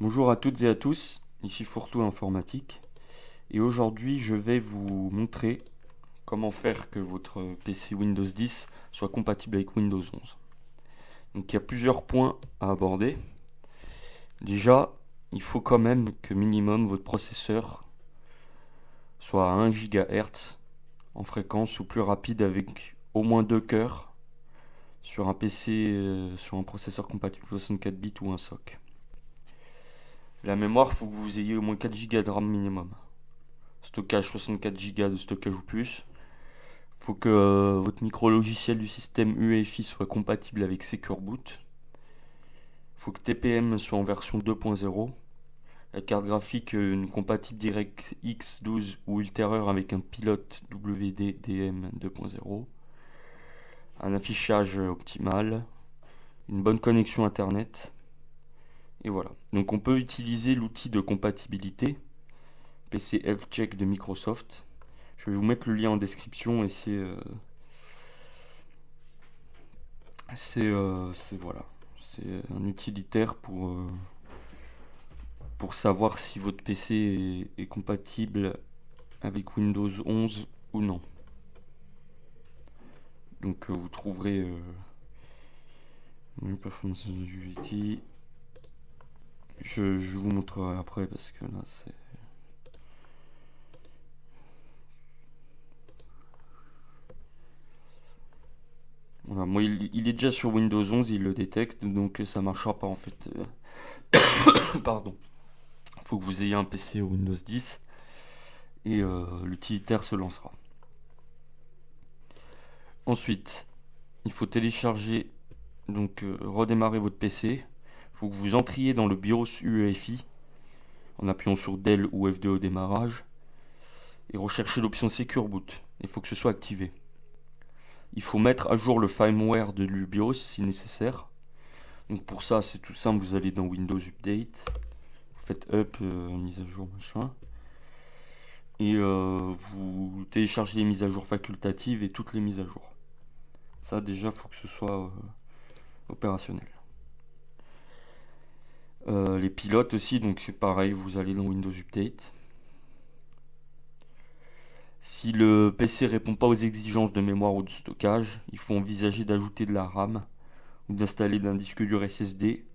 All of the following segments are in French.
Bonjour à toutes et à tous, ici Fourtou Informatique et aujourd'hui je vais vous montrer comment faire que votre PC Windows 10 soit compatible avec Windows 11. Donc il y a plusieurs points à aborder. Déjà, il faut quand même que minimum votre processeur soit à 1 GHz en fréquence ou plus rapide avec au moins 2 cœurs sur un PC, sur un processeur compatible 64 bits ou un SoC. La mémoire, il faut que vous ayez au moins 4 Go de RAM minimum. Stockage 64 Go de stockage ou plus. Il faut que votre micro-logiciel du système UEFI soit compatible avec Secure Boot. Il faut que TPM soit en version 2.0. La carte graphique une compatible DirectX 12 ou ultérieure avec un pilote WDDM 2.0. Un affichage optimal. Une bonne connexion internet. Et voilà. Donc on peut utiliser l'outil de compatibilité PC Health Check de Microsoft. Je vais vous mettre le lien en description et voilà, c'est un utilitaire pour savoir si votre PC est compatible avec Windows 11 ou non. Donc vous trouverez Performance Utility. Je vous montrerai après parce que là c'est voilà, moi il est déjà sur Windows 11, il le détecte, donc ça marchera pas en fait. Pardon. Il faut que vous ayez un PC Windows 10 et l'utilitaire se lancera. Ensuite, il faut télécharger, donc redémarrer votre PC. Il faut que vous entriez dans le BIOS UEFI en appuyant sur Del ou F2 au démarrage et rechercher l'option Secure Boot. Il faut que ce soit activé. Il faut mettre à jour le firmware de l'UBIOS si nécessaire. Donc pour ça, c'est tout simple, vous allez dans Windows Update, vous faites up, mise à jour, machin. Et vous téléchargez les mises à jour facultatives et toutes les mises à jour. Ça déjà, il faut que ce soit opérationnel. Les pilotes aussi, donc c'est pareil, vous allez dans Windows Update. Si le PC répond pas aux exigences de mémoire ou de stockage, il faut envisager d'ajouter de la RAM ou d'installer un disque dur SSD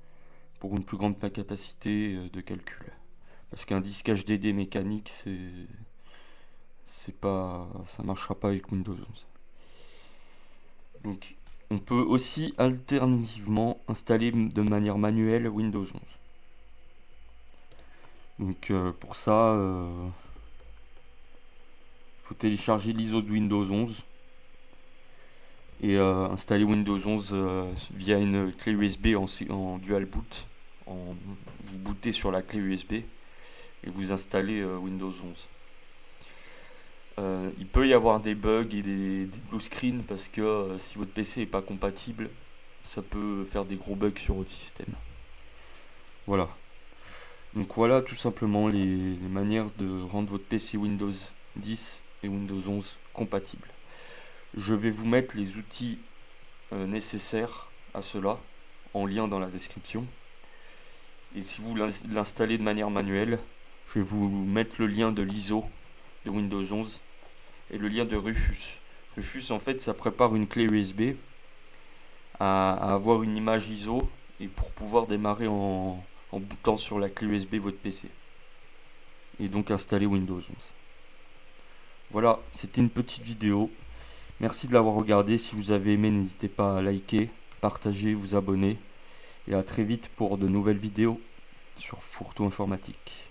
pour une plus grande capacité de calcul. Parce qu'un disque HDD mécanique, ça marchera pas avec Windows 11. Donc, on peut aussi alternativement installer de manière manuelle Windows 11. Donc, pour ça, il faut télécharger l'ISO de Windows 11 et installer Windows 11 via une clé USB en dual boot. Vous bootez sur la clé USB et vous installez Windows 11. Il peut y avoir des bugs et des blue screens parce que si votre PC n'est pas compatible, ça peut faire des gros bugs sur votre système. Voilà. Donc voilà tout simplement les manières de rendre votre PC Windows 10 et Windows 11 compatibles. Je vais vous mettre les outils nécessaires à cela en lien dans la description. Et si vous l'installez de manière manuelle, je vais vous mettre le lien de l'ISO de Windows 11 et le lien de Rufus. Rufus en fait ça prépare une clé USB à avoir une image ISO et pour pouvoir démarrer en bootant sur la clé USB votre PC et donc installer Windows 11. Voilà, c'était une petite vidéo. Merci de l'avoir regardé. Si vous avez aimé, n'hésitez pas à liker, partager, vous abonner et à très vite pour de nouvelles vidéos sur Fourtou Informatique.